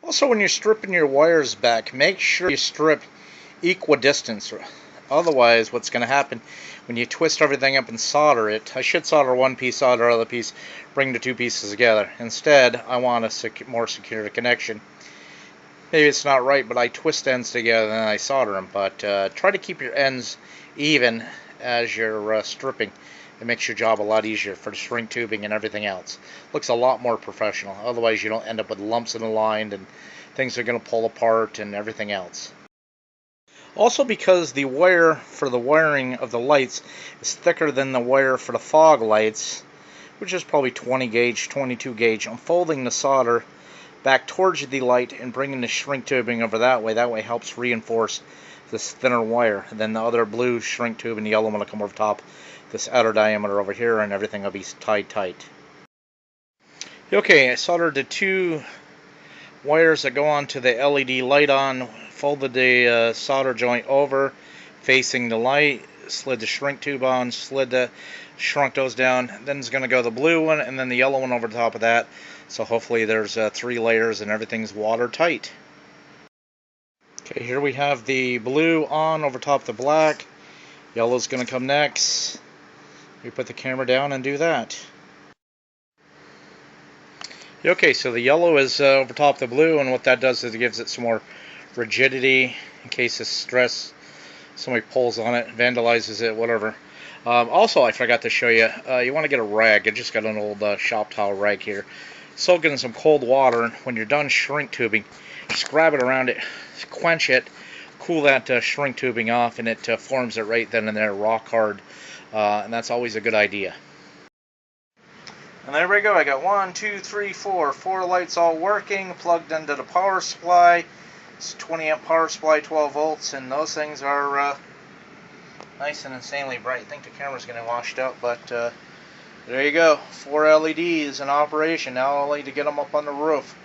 Also, when you're stripping your wires back, make sure you strip equidistance. Otherwise, what's going to happen when you twist everything up and solder it, I should solder one piece, solder other piece, bring the two pieces together. Instead, I want a more secure connection. Maybe it's not right, but I twist ends together and I solder them. But try to keep your ends even as you're stripping. It makes your job a lot easier for the shrink tubing and everything else. Looks a lot more professional. Otherwise, you don't end up with lumps in the line and things are going to pull apart and everything else. Also, because the wire for the wiring of the lights is thicker than the wire for the fog lights, which is probably 20 gauge, 22 gauge, I'm folding the solder back towards the light and bringing the shrink tubing over that way. That way helps reinforce this thinner wire. And then the other blue shrink tube and the yellow one will come over top this outer diameter over here, and everything will be tied tight. Okay, I soldered the two wires that go onto the LED light on, folded the solder joint over facing the light, slid the shrink tube on, shrunk those down. Then it's going to go the blue one and then the yellow one over the top of that. So hopefully there's 3 layers and everything's watertight. Okay, here we have the blue on over top of the black. Yellow's going to come next. We put the camera down and do that. Okay, so the yellow is over top of the blue, and what that does is it gives it some more rigidity in case of stress. Somebody pulls on it, vandalizes it, whatever. Also, I forgot to show you, you want to get a rag. I just got an old shop towel rag here. Soak it in some cold water, and when you're done shrink tubing, just grab it around it, quench it, cool that shrink tubing off, and it forms it right then and there, rock hard. And that's always a good idea. And there we go. I got 1, 2, 3, 4 lights all working, plugged into the power supply. It's a 20 amp power supply, 12 volts, and those things are nice and insanely bright. I think the camera's getting washed out, but there you go. 4 LEDs in operation. Now I'll need to get them up on the roof.